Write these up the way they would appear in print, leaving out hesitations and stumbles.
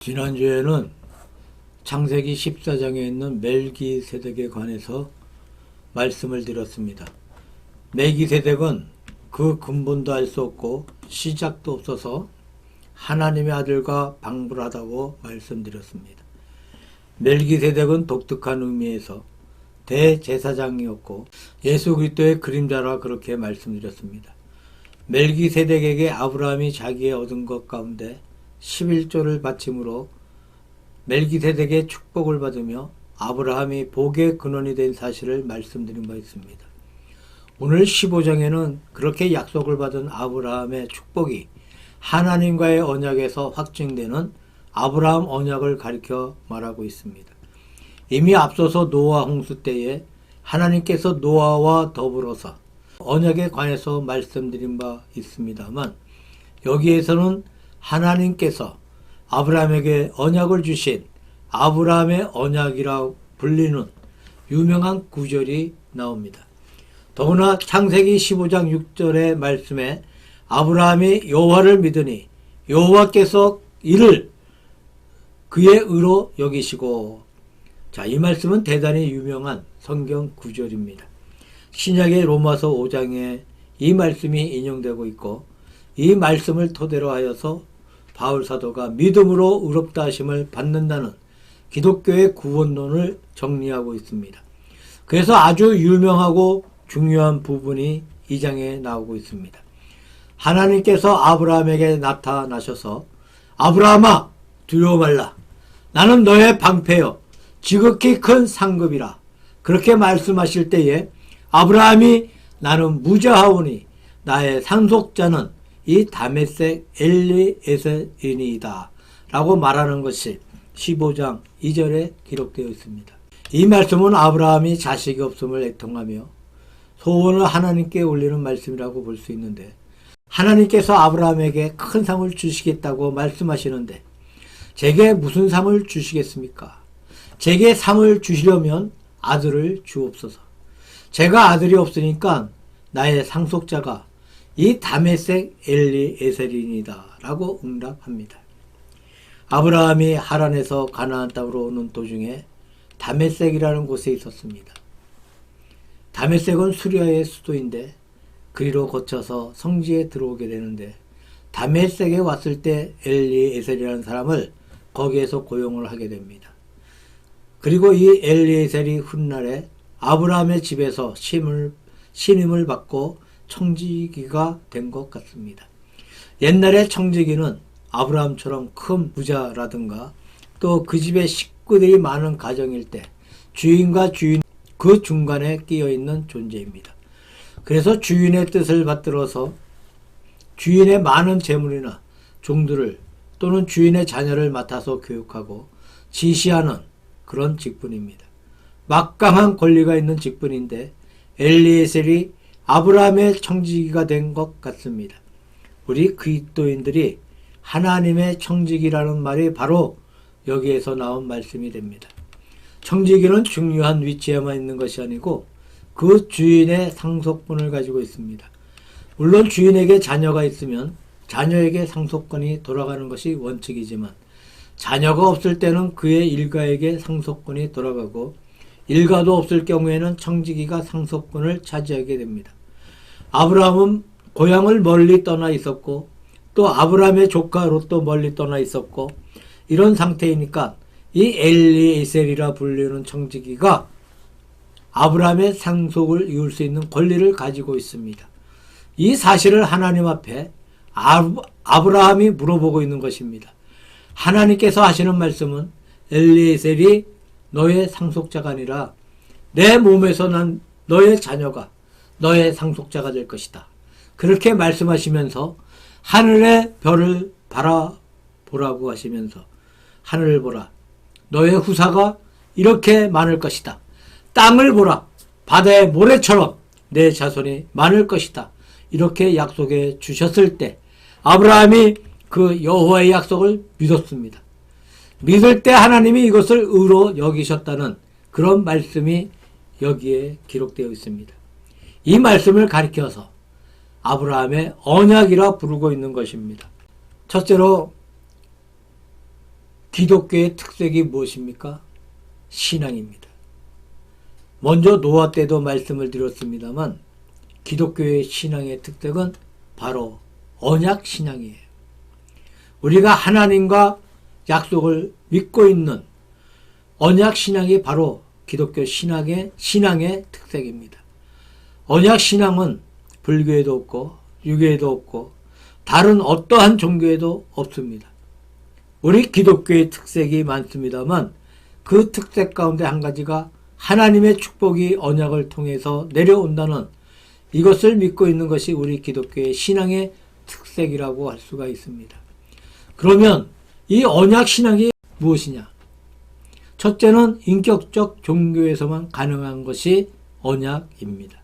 지난주에는 창세기 14장에 있는 멜기세덱에 관해서 말씀을 드렸습니다. 멜기세덱은 그 근본도 알 수 없고 시작도 없어서 하나님의 아들과 방불하다고 말씀드렸습니다. 멜기세덱은 독특한 의미에서 대제사장이었고 예수 그리스도의 그림자라 그렇게 말씀드렸습니다. 멜기세덱에게 아브라함이 자기의 얻은 것 가운데 11조를 바침으로 멜기세덱의 축복을 받으며 아브라함이 복의 근원이 된 사실을 말씀드린 바 있습니다. 오늘 15장에는 그렇게 약속을 받은 아브라함의 축복이 하나님과의 언약에서 확증되는 아브라함 언약을 가리켜 말하고 있습니다. 이미 앞서서 노아 홍수 때에 하나님께서 노아와 더불어서 언약에 관해서 말씀드린 바 있습니다만, 여기에서는 하나님께서 아브라함에게 언약을 주신 아브라함의 언약이라 불리는 유명한 구절이 나옵니다. 더구나 창세기 15장 6절의 말씀에 아브라함이 여호와를 믿으니 여호와께서 이를 그의 의로 여기시고, 이 말씀은 대단히 유명한 성경 구절입니다. 신약의 로마서 5장에 이 말씀이 인용되고 있고, 이 말씀을 토대로 하여서 바울 사도가 믿음으로 의롭다 하심을 받는다는 기독교의 구원론을 정리하고 있습니다. 그래서 아주 유명하고 중요한 부분이 이 장에 나오고 있습니다. 하나님께서 아브라함에게 나타나셔서 아브라함아 두려워 말라, 나는 너의 방패요 지극히 큰 상급이라, 그렇게 말씀하실 때에 아브라함이 나는 무자하오니 나의 상속자는 이 다메섹 엘리에셀이니이다 라고 말하는 것이 15장 2절에 기록되어 있습니다. 이 말씀은 아브라함이 자식이 없음을 애통하며 소원을 하나님께 올리는 말씀이라고 볼 수 있는데, 하나님께서 아브라함에게 큰 상을 주시겠다고 말씀하시는데 제게 무슨 상을 주시겠습니까? 제게 상을 주시려면 아들을 주옵소서. 제가 아들이 없으니까 나의 상속자가 이 다메섹 엘리에셀이니이다 라고 응답합니다. 아브라함이 하란에서 가나안 땅으로 오는 도중에 다메섹이라는 곳에 있었습니다. 다메섹은 수리아의 수도인데 그리로 거쳐서 성지에 들어오게 되는데, 다메섹에 왔을 때 엘리에셀이라는 사람을 거기에서 고용을 하게 됩니다. 그리고 이 엘리에셀이 훗날에 아브라함의 집에서 신임을 받고 청지기가 된 것 같습니다. 옛날에 청지기는 아브라함처럼 큰 부자라든가 또 그 집에 식구들이 많은 가정일 때 주인과 주인 그 중간에 끼어 있는 존재입니다. 그래서 주인의 뜻을 받들어서 주인의 많은 재물이나 종들을 또는 주인의 자녀를 맡아서 교육하고 지시하는 그런 직분입니다. 막강한 권리가 있는 직분인데 엘리에셀이 아브라함의 청지기가 된 것 같습니다. 우리 그리스도인들이 하나님의 청지기라는 말이 바로 여기에서 나온 말씀이 됩니다. 청지기는 중요한 위치에만 있는 것이 아니고 그 주인의 상속권을 가지고 있습니다. 물론 주인에게 자녀가 있으면 자녀에게 상속권이 돌아가는 것이 원칙이지만, 자녀가 없을 때는 그의 일가에게 상속권이 돌아가고 일가도 없을 경우에는 청지기가 상속권을 차지하게 됩니다. 아브라함은 고향을 멀리 떠나 있었고 또 아브라함의 조카 롯도 멀리 떠나 있었고, 이런 상태이니까 이 엘리에셀이라 불리는 청지기가 아브라함의 상속을 이룰 수 있는 권리를 가지고 있습니다. 이 사실을 하나님 앞에 아브라함이 물어보고 있는 것입니다. 하나님께서 하시는 말씀은 엘리에셀이 너의 상속자가 아니라 내 몸에서 난 너의 자녀가 너의 상속자가 될 것이다. 그렇게 말씀하시면서 하늘의 별을 바라보라고 하시면서, 하늘을 보라, 너의 후사가 이렇게 많을 것이다. 땅을 보라, 바다의 모래처럼 내 자손이 많을 것이다. 이렇게 약속해 주셨을 때 아브라함이 그 여호와의 약속을 믿었습니다. 믿을 때 하나님이 이것을 의로 여기셨다는 그런 말씀이 여기에 기록되어 있습니다. 이 말씀을 가리켜서 아브라함의 언약이라 부르고 있는 것입니다. 첫째로 기독교의 특색이 무엇입니까? 신앙입니다. 먼저 노아 때도 말씀을 드렸습니다만 기독교의 신앙의 특색은 바로 언약 신앙이에요. 우리가 하나님과 약속을 믿고 있는 언약 신앙이 바로 기독교 신앙의 특색입니다. 언약 신앙은 불교에도 없고 유교에도 없고 다른 어떠한 종교에도 없습니다. 우리 기독교의 특색이 많습니다만 그 특색 가운데 한 가지가 하나님의 축복이 언약을 통해서 내려온다는 이것을 믿고 있는 것이 우리 기독교의 신앙의 특색이라고 할 수가 있습니다. 그러면 이 언약 신앙이 무엇이냐? 첫째는 인격적 종교에서만 가능한 것이 언약입니다.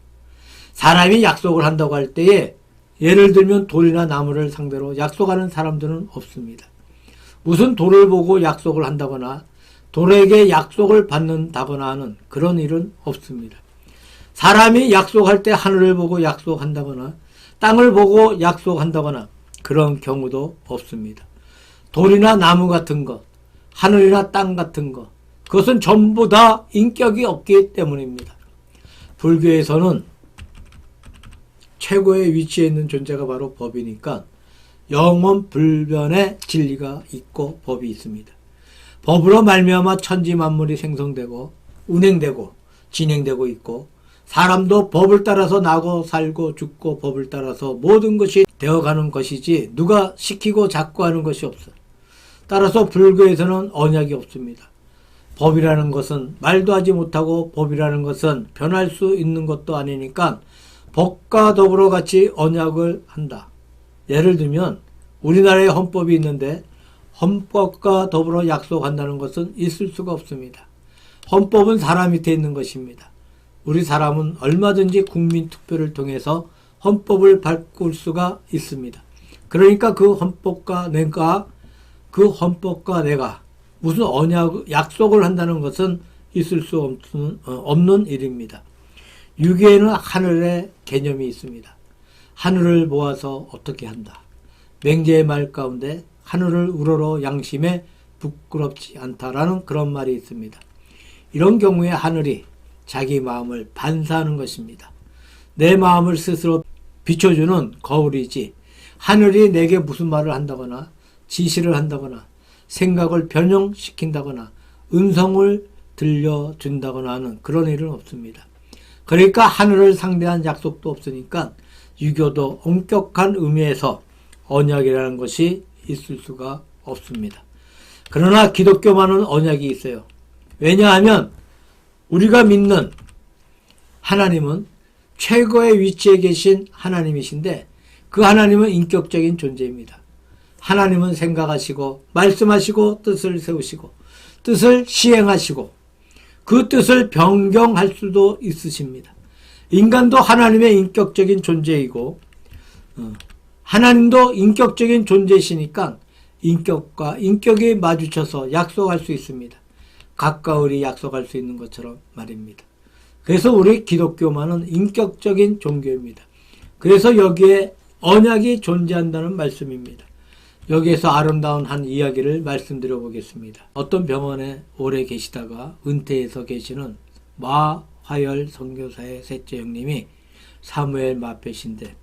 사람이 약속을 한다고 할 때에 예를 들면 돌이나 나무를 상대로 약속하는 사람들은 없습니다. 무슨 돌을 보고 약속을 한다거나 돌에게 약속을 받는다거나 하는 그런 일은 없습니다. 사람이 약속할 때 하늘을 보고 약속한다거나 땅을 보고 약속한다거나 그런 경우도 없습니다. 돌이나 나무 같은 것, 하늘이나 땅 같은 것, 그것은 전부 다 인격이 없기 때문입니다. 불교에서는 최고의 위치에 있는 존재가 바로 법이니까 영원 불변의 진리가 있고 법이 있습니다. 법으로 말미암아 천지 만물이 생성되고 운행되고 진행되고 있고 사람도 법을 따라서 나고 살고 죽고 법을 따라서 모든 것이 되어가는 것이지 누가 시키고 자꾸 하는 것이 없어요. 따라서 불교에서는 언약이 없습니다. 법이라는 것은 말도 하지 못하고 법이라는 것은 변할 수 있는 것도 아니니까 법과 더불어 같이 언약을 한다. 예를 들면 우리나라에 헌법이 있는데 헌법과 더불어 약속한다는 것은 있을 수가 없습니다. 헌법은 사람 밑에 있는 것입니다. 우리 사람은 얼마든지 국민투표를 통해서 헌법을 바꿀 수가 있습니다. 그러니까 그 헌법과 내가 무슨 약속을 한다는 것은 있을 수 없는 일입니다. 유교에는 하늘의 개념이 있습니다. 하늘을 모아서 어떻게 한다. 맹제의 말 가운데 하늘을 우러러 양심에 부끄럽지 않다라는 그런 말이 있습니다. 이런 경우에 하늘이 자기 마음을 반사하는 것입니다. 내 마음을 스스로 비춰주는 거울이지 하늘이 내게 무슨 말을 한다거나 지시를 한다거나 생각을 변형시킨다거나 음성을 들려준다거나 하는 그런 일은 없습니다. 그러니까 하늘을 상대한 약속도 없으니까 유교도 엄격한 의미에서 언약이라는 것이 있을 수가 없습니다. 그러나 기독교만은 언약이 있어요. 왜냐하면 우리가 믿는 하나님은 최고의 위치에 계신 하나님이신데 그 하나님은 인격적인 존재입니다. 하나님은 생각하시고 말씀하시고 뜻을 세우시고 뜻을 시행하시고 그 뜻을 변경할 수도 있으십니다. 인간도 하나님의 인격적인 존재이고 하나님도 인격적인 존재이시니까 인격과 인격이 마주쳐서 약속할 수 있습니다. 가까우리 약속할 수 있는 것처럼 말입니다. 그래서 우리 기독교만은 인격적인 종교입니다. 그래서 여기에 언약이 존재한다는 말씀입니다. 여기에서 아름다운 한 이야기를 말씀드려 보겠습니다. 어떤 병원에 오래 계시다가 은퇴해서 계시는 마화열 선교사의 셋째 형님이 사무엘 마페신데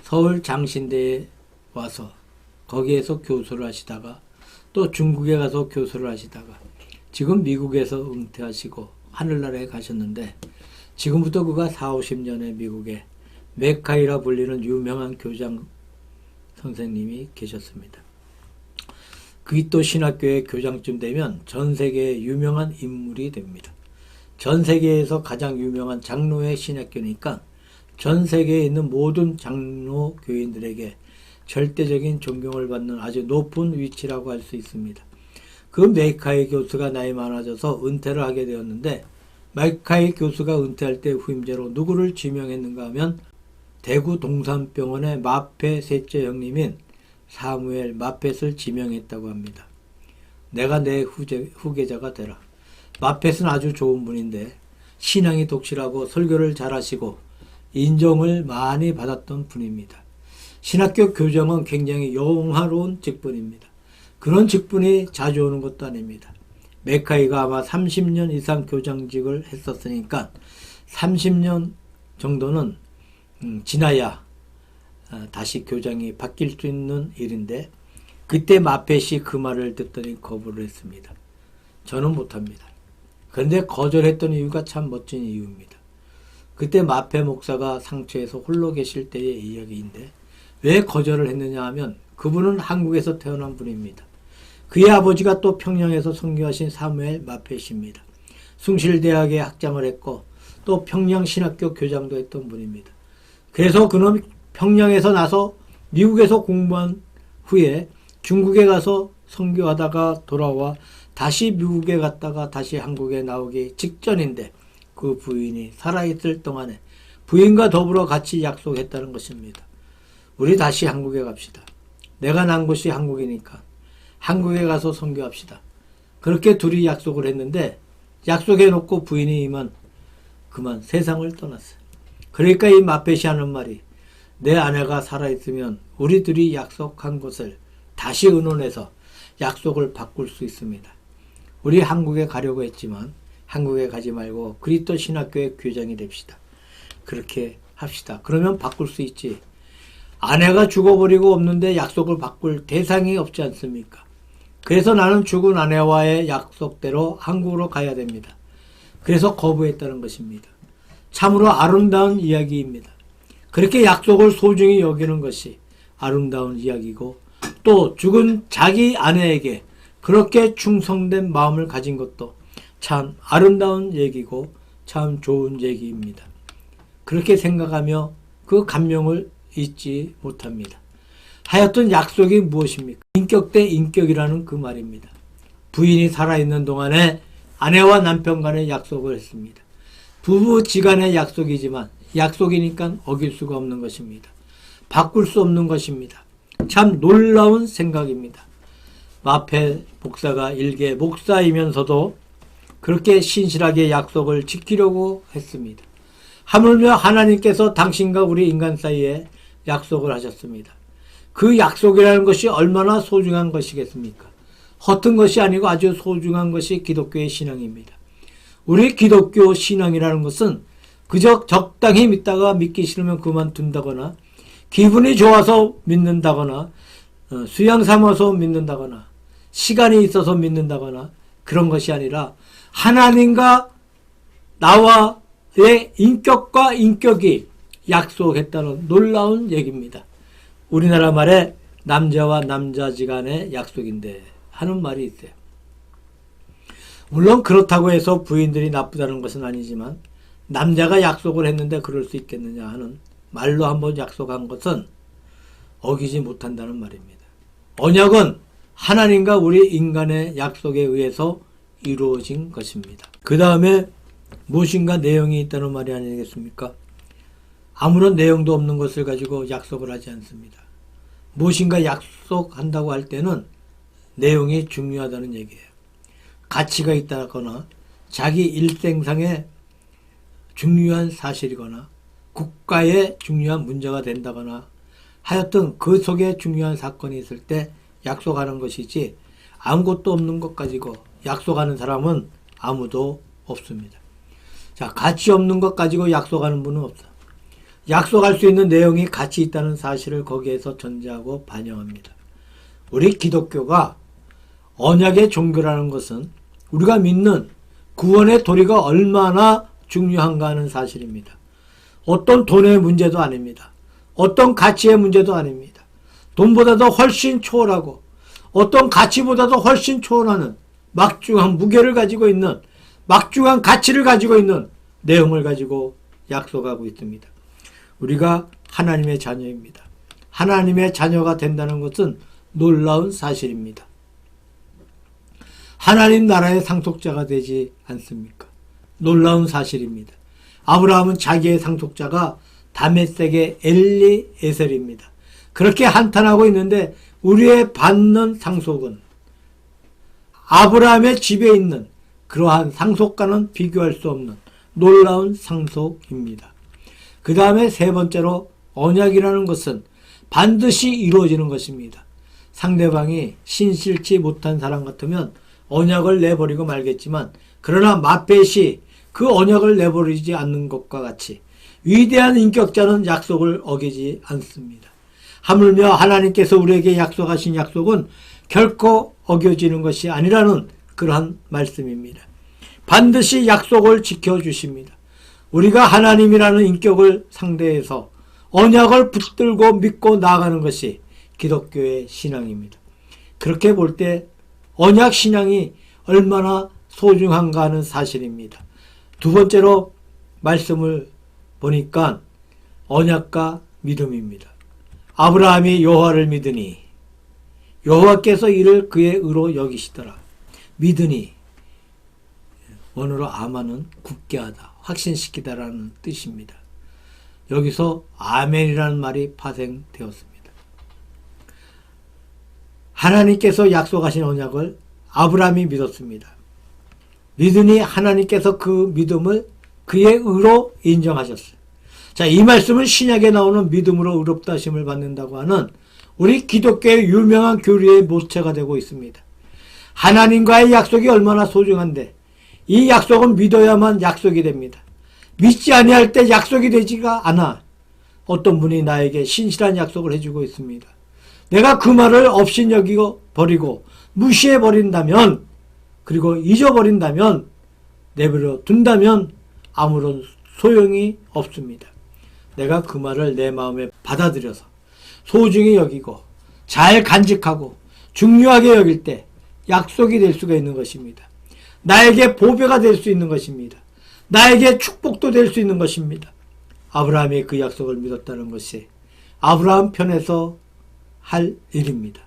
서울 장신대에 와서 거기에서 교수를 하시다가 또 중국에 가서 교수를 하시다가 지금 미국에서 은퇴하시고 하늘나라에 가셨는데 지금부터 그가 40-50년에 미국에 메카이라 불리는 유명한 교장 선생님이 계셨습니다. 그게 또 신학교의 교장쯤 되면 전 세계의 유명한 인물이 됩니다. 전 세계에서 가장 유명한 장로의 신학교니까 전 세계에 있는 모든 장로 교인들에게 절대적인 존경을 받는 아주 높은 위치라고 할 수 있습니다. 그 메카이 교수가 나이 많아져서 은퇴를 하게 되었는데 메카이 교수가 은퇴할 때 후임자로 누구를 지명했는가 하면 대구 동산병원의 마페 셋째 형님인 사무엘 마펫을 지명했다고 합니다. 내가 내 후계자가 되라. 마펫은 아주 좋은 분인데 신앙이 독실하고 설교를 잘하시고 인정을 많이 받았던 분입니다. 신학교 교정은 굉장히 영화로운 직분입니다. 그런 직분이 자주 오는 것도 아닙니다. 메카이가 아마 30년 이상 교장직을 했었으니까 30년 정도는 지나야 다시 교장이 바뀔 수 있는 일인데, 그때 마펫이 그 말을 듣더니 거부를 했습니다. 저는 못합니다. 그런데 거절했던 이유가 참 멋진 이유입니다. 그때 마펫 목사가 상처에서 홀로 계실 때의 이야기인데, 왜 거절을 했느냐 하면 그분은 한국에서 태어난 분입니다. 그의 아버지가 또 평양에서 선교하신 사무엘 마펫입니다. 숭실대학에 학장을 했고 또 평양신학교 교장도 했던 분입니다. 그래서 그는 평양에서 나서 미국에서 공부한 후에 중국에 가서 선교하다가 돌아와 다시 미국에 갔다가 다시 한국에 나오기 직전인데, 그 부인이 살아있을 동안에 부인과 더불어 같이 약속했다는 것입니다. 우리 다시 한국에 갑시다. 내가 난 곳이 한국이니까 한국에 가서 선교합시다. 그렇게 둘이 약속을 했는데, 약속해놓고 부인이 그만 세상을 떠났어요. 그러니까 이 마펫이 하는 말이, 내 아내가 살아있으면 우리 둘이 약속한 곳을 다시 의논해서 약속을 바꿀 수 있습니다. 우리 한국에 가려고 했지만 한국에 가지 말고 그리스도 신학교의 교장이 됩시다. 그렇게 합시다. 그러면 바꿀 수 있지. 아내가 죽어버리고 없는데 약속을 바꿀 대상이 없지 않습니까? 그래서 나는 죽은 아내와의 약속대로 한국으로 가야 됩니다. 그래서 거부했다는 것입니다. 참으로 아름다운 이야기입니다. 그렇게 약속을 소중히 여기는 것이 아름다운 이야기고, 또 죽은 자기 아내에게 그렇게 충성된 마음을 가진 것도 참 아름다운 얘기고 참 좋은 얘기입니다. 그렇게 생각하며 그 감명을 잊지 못합니다. 하여튼 약속이 무엇입니까? 인격 대 인격이라는 그 말입니다. 부인이 살아있는 동안에 아내와 남편 간의 약속을 했습니다. 부부지간의 약속이지만 약속이니까 어길 수가 없는 것입니다. 바꿀 수 없는 것입니다. 참 놀라운 생각입니다. 마펫 목사가 일개 목사이면서도 그렇게 신실하게 약속을 지키려고 했습니다. 하물며 하나님께서 당신과 우리 인간 사이에 약속을 하셨습니다. 그 약속이라는 것이 얼마나 소중한 것이겠습니까? 허튼 것이 아니고 아주 소중한 것이 기독교의 신앙입니다. 우리 기독교 신앙이라는 것은 그저 적당히 믿다가 믿기 싫으면 그만둔다거나, 기분이 좋아서 믿는다거나, 수양 삼아서 믿는다거나, 시간이 있어서 믿는다거나, 그런 것이 아니라 하나님과 나와의 인격과 인격이 약속했다는 놀라운 얘기입니다. 우리나라 말에 남자와 남자지간의 약속인데 하는 말이 있어요. 물론 그렇다고 해서 부인들이 나쁘다는 것은 아니지만, 남자가 약속을 했는데 그럴 수 있겠느냐 하는, 말로 한번 약속한 것은 어기지 못한다는 말입니다. 언약은 하나님과 우리 인간의 약속에 의해서 이루어진 것입니다. 그 다음에 무엇인가 내용이 있다는 말이 아니겠습니까? 아무런 내용도 없는 것을 가지고 약속을 하지 않습니다. 무엇인가 약속한다고 할 때는 내용이 중요하다는 얘기예요. 가치가 있다거나 자기 일생상에 중요한 사실이거나 국가에 중요한 문제가 된다거나 하여튼 그 속에 중요한 사건이 있을 때 약속하는 것이지, 아무것도 없는 것 가지고 약속하는 사람은 아무도 없습니다. 자, 가치 없는 것 가지고 약속하는 분은 없어. 약속할 수 있는 내용이 가치 있다는 사실을 거기에서 전제하고 반영합니다. 우리 기독교가 언약의 종교라는 것은 우리가 믿는 구원의 도리가 얼마나 중요한가 하는 사실입니다. 어떤 돈의 문제도 아닙니다. 어떤 가치의 문제도 아닙니다. 돈보다도 훨씬 초월하고 어떤 가치보다도 훨씬 초월하는 막중한 무게를 가지고 있는, 막중한 가치를 가지고 있는 내용을 가지고 약속하고 있습니다. 우리가 하나님의 자녀입니다. 하나님의 자녀가 된다는 것은 놀라운 사실입니다. 하나님 나라의 상속자가 되지 않습니까? 놀라운 사실입니다. 아브라함은 자기의 상속자가 다메섹의 엘리에셀입니다. 그렇게 한탄하고 있는데 우리의 받는 상속은 아브라함의 집에 있는 그러한 상속과는 비교할 수 없는 놀라운 상속입니다. 그 다음에 세 번째로 언약이라는 것은 반드시 이루어지는 것입니다. 상대방이 신실치 못한 사람 같으면 언약을 내버리고 말겠지만, 그러나 마펫이 그 언약을 내버리지 않는 것과 같이 위대한 인격자는 약속을 어기지 않습니다. 하물며 하나님께서 우리에게 약속하신 약속은 결코 어겨지는 것이 아니라는 그러한 말씀입니다. 반드시 약속을 지켜주십니다. 우리가 하나님이라는 인격을 상대해서 언약을 붙들고 믿고 나아가는 것이 기독교의 신앙입니다. 그렇게 볼 때 언약 신앙이 얼마나 소중한가 하는 사실입니다. 두 번째로 말씀을 보니까 언약과 믿음입니다. 아브라함이 여호와를 믿으니 여호와께서 이를 그의 의로 여기시더라. 믿으니 원어로 아마는 굳게 하다, 확신시키다라는 뜻입니다. 여기서 아멘이라는 말이 파생되었습니다. 하나님께서 약속하신 언약을 아브라함이 믿었습니다. 믿으니 하나님께서 그 믿음을 그의 의로 인정하셨어요. 자, 이 말씀은 신약에 나오는 믿음으로 의롭다 하심을 받는다고 하는 우리 기독교의 유명한 교리의 모체가 되고 있습니다. 하나님과의 약속이 얼마나 소중한데 이 약속은 믿어야만 약속이 됩니다. 믿지 아니할 때 약속이 되지가 않아. 어떤 분이 나에게 신실한 약속을 해주고 있습니다. 내가 그 말을 업신여기고 버리고 무시해버린다면, 그리고 잊어버린다면, 내버려 둔다면 아무런 소용이 없습니다. 내가 그 말을 내 마음에 받아들여서 소중히 여기고 잘 간직하고 중요하게 여길 때 약속이 될 수가 있는 것입니다. 나에게 보배가 될 수 있는 것입니다. 나에게 축복도 될 수 있는 것입니다. 아브라함이 그 약속을 믿었다는 것이 아브라함 편에서 할 일입니다.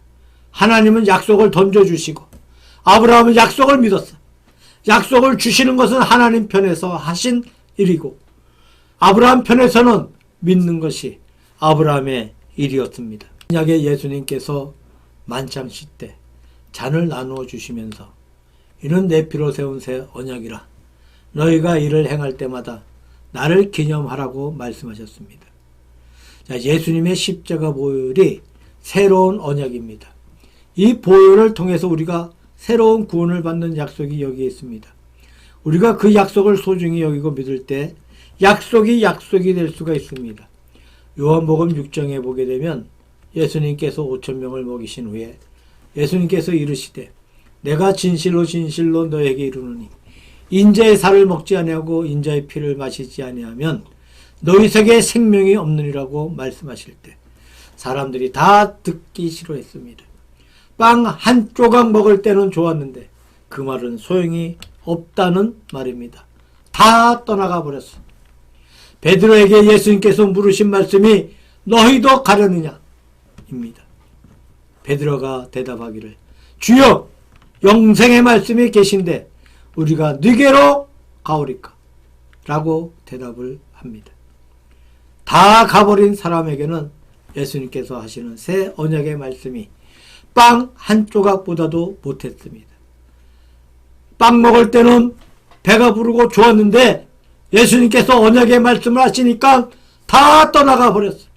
하나님은 약속을 던져주시고 아브라함은 약속을 믿었어. 약속을 주시는 것은 하나님 편에서 하신 일이고 아브라함 편에서는 믿는 것이 아브라함의 일이었습니다. 신약에 예수님께서 만찬식 때 잔을 나누어 주시면서 이는 내 피로 세운 새 언약이라 너희가 이를 행할 때마다 나를 기념하라고 말씀하셨습니다. 자, 예수님의 십자가 보혈이 새로운 언약입니다. 이 보혈을 통해서 우리가 새로운 구원을 받는 약속이 여기에 있습니다. 우리가 그 약속을 소중히 여기고 믿을 때 약속이 될 수가 있습니다. 요한복음 6장에 보게 되면 예수님께서 5,000명을 먹이신 후에 예수님께서 이르시되 내가 진실로 진실로 너에게 이르노니 인자의 살을 먹지 아니하고 인자의 피를 마시지 아니하면 너희 속에 생명이 없느니라고 말씀하실 때 사람들이 다 듣기 싫어했습니다. 빵 한 조각 먹을 때는 좋았는데 그 말은 소용이 없다는 말입니다. 다 떠나가 버렸어. 베드로에게 예수님께서 물으신 말씀이 너희도 가려느냐 입니다. 베드로가 대답하기를 주여 영생의 말씀이 계신데 우리가 누게로 가오리까 라고 대답을 합니다. 다 가버린 사람에게는 예수님께서 하시는 새 언약의 말씀이 빵 한 조각보다도 못했습니다. 빵 먹을 때는 배가 부르고 좋았는데 예수님께서 언약의 말씀을 하시니까 다 떠나가 버렸어요.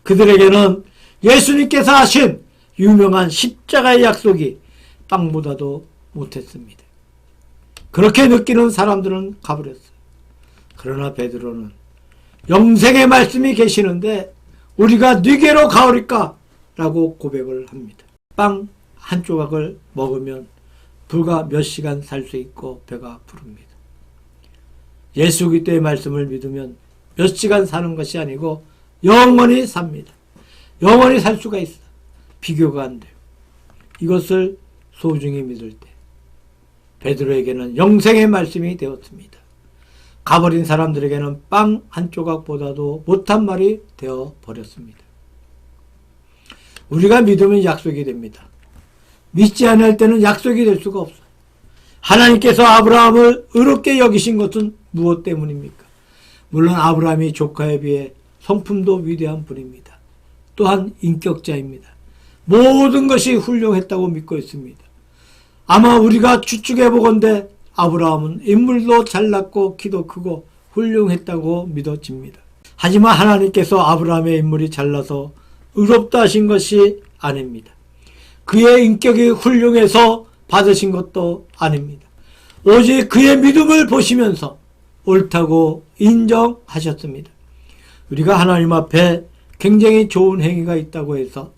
그들에게는 예수님께서 하신 유명한 십자가의 약속이 빵보다도 못했습니다. 그렇게 느끼는 사람들은 가버렸어요. 그러나 베드로는 영생의 말씀이 계시는데 우리가 누게로 가오리까? 라고 고백을 합니다. 빵 한 조각을 먹으면 불과 몇 시간 살 수 있고 배가 부릅니다. 예수 그리스도의 말씀을 믿으면 몇 시간 사는 것이 아니고 영원히 삽니다. 영원히 살 수가 있어. 비교가 안 돼요. 이것을 소중히 믿을 때 베드로에게는 영생의 말씀이 되었습니다. 가버린 사람들에게는 빵 한 조각보다도 못한 말이 되어 버렸습니다. 우리가 믿으면 약속이 됩니다. 믿지 않을 때는 약속이 될 수가 없어요. 하나님께서 아브라함을 의롭게 여기신 것은 무엇 때문입니까? 물론 아브라함이 조카에 비해 성품도 위대한 분입니다. 또한 인격자입니다. 모든 것이 훌륭했다고 믿고 있습니다. 아마 우리가 추측해 보건대 아브라함은 인물도 잘났고 키도 크고 훌륭했다고 믿어집니다. 하지만 하나님께서 아브라함의 인물이 잘나서 의롭다 하신 것이 아닙니다. 그의 인격이 훌륭해서 받으신 것도 아닙니다. 오직 그의 믿음을 보시면서 옳다고 인정하셨습니다. 우리가 하나님 앞에 굉장히 좋은 행위가 있다고 해서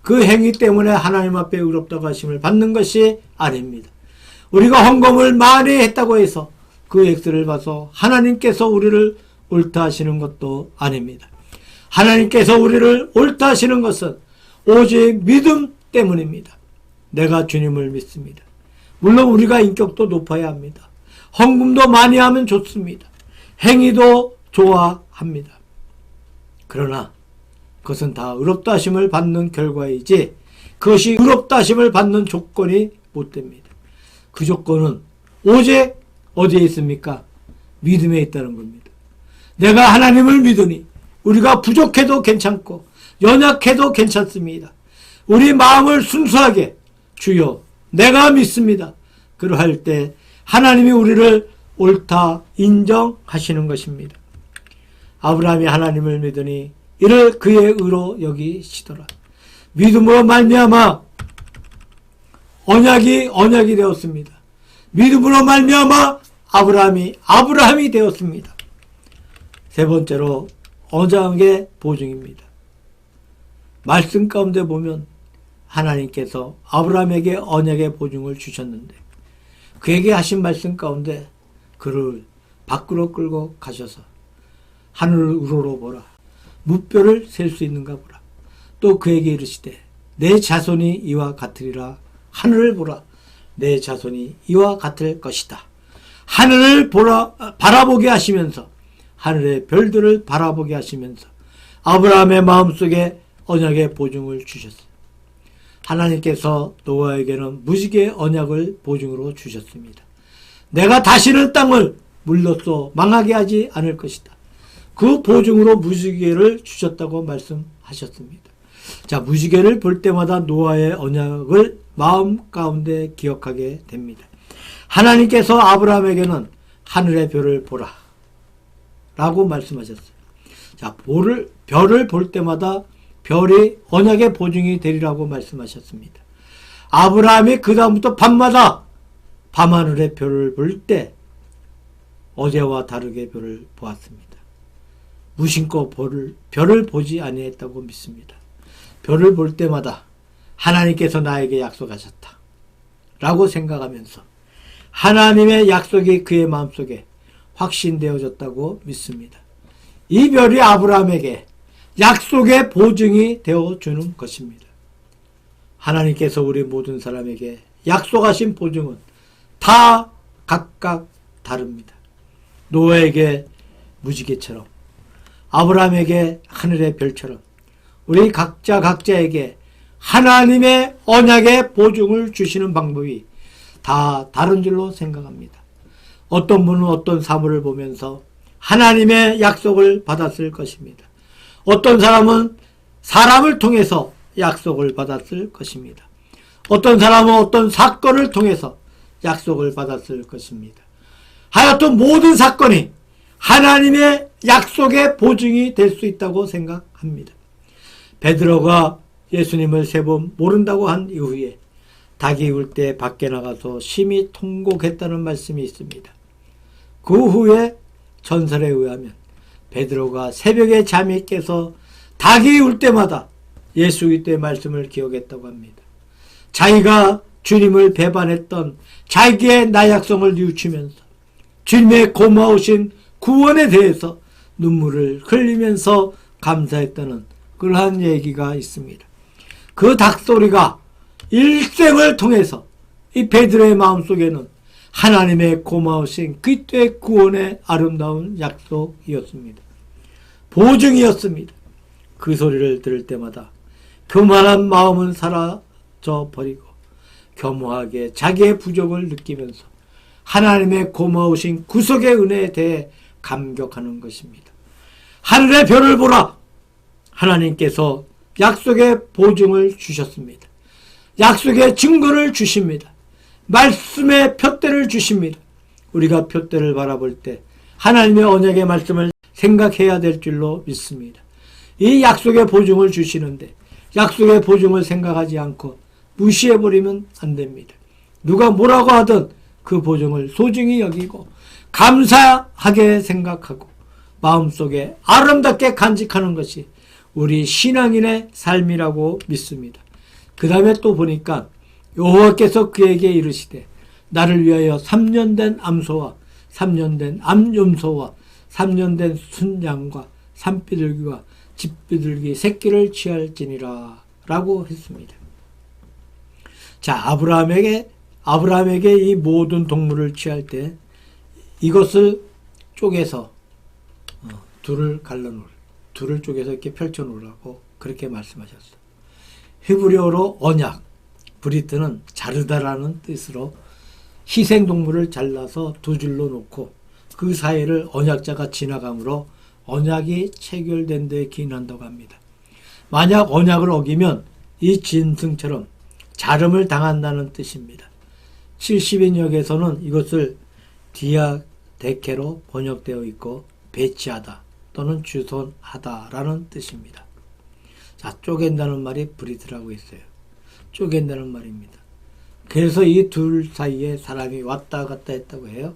그 행위 때문에 하나님 앞에 의롭다고 하심을 받는 것이 아닙니다. 우리가 헌금을 많이 했다고 해서 그 액수를 봐서 하나님께서 우리를 옳다 하시는 것도 아닙니다. 하나님께서 우리를 옳다 하시는 것은 오직 믿음 때문입니다. 내가 주님을 믿습니다. 물론 우리가 인격도 높아야 합니다. 헌금도 많이 하면 좋습니다. 행위도 좋아합니다. 그러나 그것은 다 의롭다 하심을 받는 결과이지 그것이 의롭다 하심을 받는 조건이 못 됩니다. 그 조건은 오직 어디에 있습니까? 믿음에 있다는 겁니다. 내가 하나님을 믿으니 우리가 부족해도 괜찮고 연약해도 괜찮습니다. 우리 마음을 순수하게 주여 내가 믿습니다. 그러할 때 하나님이 우리를 옳다 인정하시는 것입니다. 아브라함이 하나님을 믿으니 이를 그의 의로 여기시더라. 믿음으로 말미암아 언약이 되었습니다. 믿음으로 말미암아 아브라함이 되었습니다. 세 번째로 언약의 보증입니다. 말씀 가운데 보면 하나님께서 아브라함에게 언약의 보증을 주셨는데 그에게 하신 말씀 가운데 그를 밖으로 끌고 가셔서 하늘을 우러러 보라. 무뼈를 셀 수 있는가 보라. 또 그에게 이르시되 내 자손이 이와 같으리라. 하늘을 보라. 내 자손이 이와 같을 것이다. 하늘을 바라보게 하시면서 하늘의 별들을 바라보게 하시면서 아브라함의 마음속에 언약의 보증을 주셨어요. 하나님께서 노아에게는 무지개의 언약을 보증으로 주셨습니다. 내가 다시는 땅을 물로써 망하게 하지 않을 것이다. 그 보증으로 무지개를 주셨다고 말씀하셨습니다. 자, 무지개를 볼 때마다 노아의 언약을 마음 가운데 기억하게 됩니다. 하나님께서 아브라함에게는 하늘의 별을 보라 라고 말씀하셨어요. 자, 별을 볼 때마다 별이 언약의 보증이 되리라고 말씀하셨습니다. 아브라함이 그 다음부터 밤마다 밤하늘의 별을 볼 때 어제와 다르게 별을 보았습니다. 무심코 별을 보지 아니했다고 믿습니다. 별을 볼 때마다 하나님께서 나에게 약속하셨다 라고 생각하면서 하나님의 약속이 그의 마음속에 확신되어졌다고 믿습니다. 이 별이 아브라함에게 약속의 보증이 되어주는 것입니다. 하나님께서 우리 모든 사람에게 약속하신 보증은 다 각각 다릅니다. 노아에게 무지개처럼 아브라함에게 하늘의 별처럼 우리 각자에게 하나님의 언약의 보증을 주시는 방법이 다 다른 줄로 생각합니다. 어떤 분은 어떤 사물을 보면서 하나님의 약속을 받았을 것입니다. 어떤 사람은 사람을 통해서 약속을 받았을 것입니다. 어떤 사람은 어떤 사건을 통해서 약속을 받았을 것입니다. 하여튼 모든 사건이 하나님의 약속의 보증이 될 수 있다고 생각합니다. 베드로가 예수님을 3번 모른다고 한 이후에 닭이 울 때 밖에 나가서 심히 통곡했다는 말씀이 있습니다. 그 후에 전설에 의하면 베드로가 새벽에 잠이 깨서 닭이 울 때마다 예수 그리스도의 말씀을 기억했다고 합니다. 자기가 주님을 배반했던 자기의 나약성을 뉘우치면서 주님의 고마우신 구원에 대해서 눈물을 흘리면서 감사했다는 그러한 얘기가 있습니다. 그 닭소리가 일생을 통해서 이 베드로의 마음속에는 하나님의 고마우신 그리스도의 구원의 아름다운 약속이었습니다. 보증이었습니다. 그 소리를 들을 때마다 교만한 마음은 사라져 버리고 겸허하게 자기의 부족을 느끼면서 하나님의 고마우신 구속의 은혜에 대해 감격하는 것입니다. 하늘의 별을 보라! 하나님께서 약속의 보증을 주셨습니다. 약속의 증거를 주십니다. 말씀의 표대를 주십니다. 우리가 표대를 바라볼 때 하나님의 언약의 말씀을 생각해야 될 줄로 믿습니다. 이 약속의 보증을 주시는데 약속의 보증을 생각하지 않고 무시해버리면 안 됩니다. 누가 뭐라고 하든 그 보증을 소중히 여기고 감사하게 생각하고 마음속에 아름답게 간직하는 것이 우리 신앙인의 삶이라고 믿습니다. 그 다음에 또 보니까 여호와께서 그에게 이르시되 나를 위하여 3년 된 암소와 3년 된 암염소와 3년 된 순양과 산비둘기와 집비둘기 새끼를 취할지니라 라고 했습니다. 자, 아브라함에게 이 모든 동물을 취할 때 이것을 쪼개서 둘을 둘을 쪼개서 이렇게 펼쳐 놓으라고 그렇게 말씀하셨어요. 히브리어로 언약, 브리트는 자르다라는 뜻으로 희생동물을 잘라서 두 줄로 놓고 그 사이를 언약자가 지나가므로 언약이 체결된 데 기인한다고 합니다. 만약 언약을 어기면 이 짐승처럼 자름을 당한다는 뜻입니다. 70인역에서는 이것을 디아데케로 번역되어 있고 배치하다 또는 주선하다라는 뜻입니다. 자, 쪼갠다는 말이 브리트라고 했어요. 쪼갠다는 말입니다. 그래서 이 둘 사이에 사람이 왔다 갔다 했다고 해요.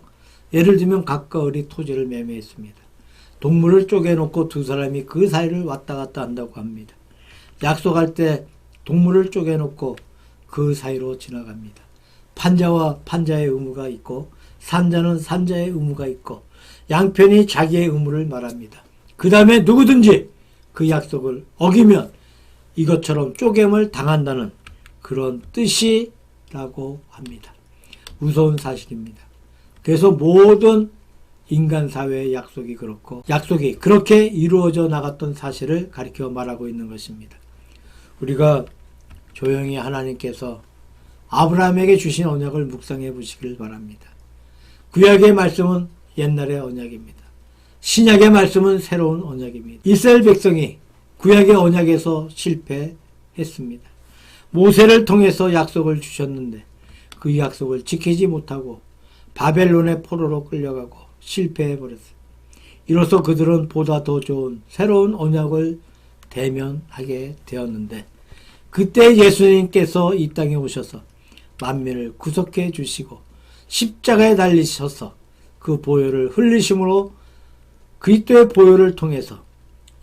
예를 들면 가까우리 토지를 매매했습니다. 동물을 쪼개놓고 두 사람이 그 사이를 왔다 갔다 한다고 합니다. 약속할 때 동물을 쪼개놓고 그 사이로 지나갑니다. 판자와 판자의 의무가 있고 산자는 산자의 의무가 있고 양편이 자기의 의무를 말합니다. 그 다음에 누구든지 그 약속을 어기면 이것처럼 쪼갰을 당한다는 그런 뜻이라고 합니다. 무서운 사실입니다. 그래서 모든 인간 사회의 약속이 그렇고 약속이 그렇게 이루어져 나갔던 사실을 가리켜 말하고 있는 것입니다. 우리가 조용히 하나님께서 아브라함에게 주신 언약을 묵상해 보시길 바랍니다. 구약의 말씀은 옛날의 언약입니다. 신약의 말씀은 새로운 언약입니다. 이스라엘 백성이 구약의 언약에서 실패했습니다. 모세를 통해서 약속을 주셨는데 그 약속을 지키지 못하고 바벨론의 포로로 끌려가고 실패해버렸어요. 이로써 그들은 보다 더 좋은 새로운 언약을 대면하게 되었는데 그때 예수님께서 이 땅에 오셔서 만민을 구속해 주시고 십자가에 달리셔서 그 보혈을 흘리심으로 그리스도의 보혈을 통해서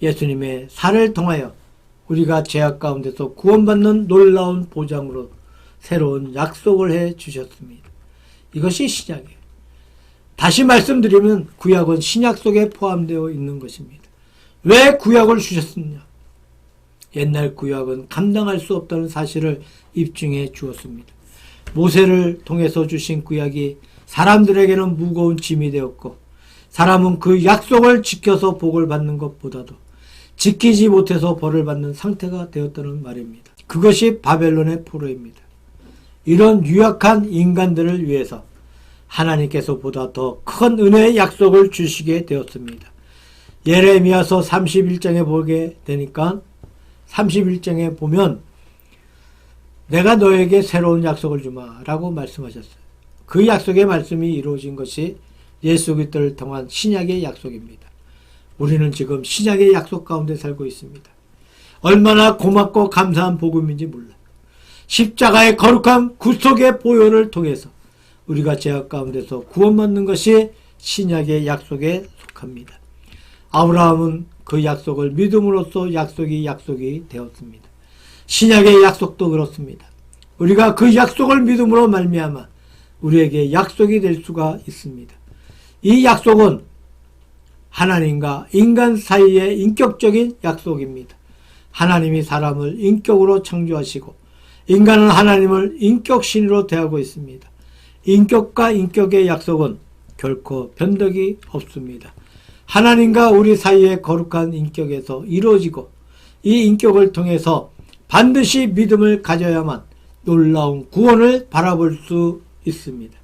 예수님의 살을 통하여 우리가 죄악 가운데서 구원받는 놀라운 보장으로 새로운 약속을 해 주셨습니다. 이것이 신약이에요. 다시 말씀드리면 구약은 신약 속에 포함되어 있는 것입니다. 왜 구약을 주셨느냐? 옛날 구약은 감당할 수 없다는 사실을 입증해 주었습니다. 모세를 통해서 주신 구약이 사람들에게는 무거운 짐이 되었고 사람은 그 약속을 지켜서 복을 받는 것보다도 지키지 못해서 벌을 받는 상태가 되었다는 말입니다. 그것이 바벨론의 포로입니다. 이런 유약한 인간들을 위해서 하나님께서 보다 더 큰 은혜의 약속을 주시게 되었습니다. 예레미야서 31장에 보게 되니까 31장에 보면 내가 너에게 새로운 약속을 주마 라고 말씀하셨어요. 그 약속의 말씀이 이루어진 것이 예수 그리스도를 통한 신약의 약속입니다. 우리는 지금 신약의 약속 가운데 살고 있습니다. 얼마나 고맙고 감사한 복음인지 몰라요. 십자가의 거룩한 구속의 보혈을 통해서 우리가 죄악 가운데서 구원받는 것이 신약의 약속에 속합니다. 아브라함은 그 약속을 믿음으로써 약속이 되었습니다. 신약의 약속도 그렇습니다. 우리가 그 약속을 믿음으로 말미암아 우리에게 약속이 될 수가 있습니다. 이 약속은 하나님과 인간 사이의 인격적인 약속입니다. 하나님이 사람을 인격으로 창조하시고 인간은 하나님을 인격신으로 대하고 있습니다. 인격과 인격의 약속은 결코 변덕이 없습니다. 하나님과 우리 사이의 거룩한 인격에서 이루어지고 이 인격을 통해서 반드시 믿음을 가져야만 놀라운 구원을 바라볼 수 있습니다.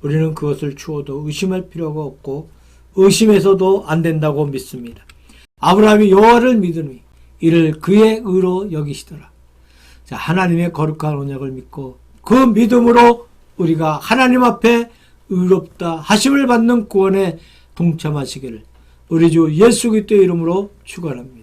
우리는 그것을 추워도 의심할 필요가 없고 의심해서도 안 된다고 믿습니다. 아브라함이 여호와를 믿으니 이를 그의 의로 여기시더라. 자, 하나님의 거룩한 언약을 믿고 그 믿음으로 우리가 하나님 앞에 의롭다 하심을 받는 구원에 동참하시기를 우리 주 예수 그리스도의 이름으로 축원합니다.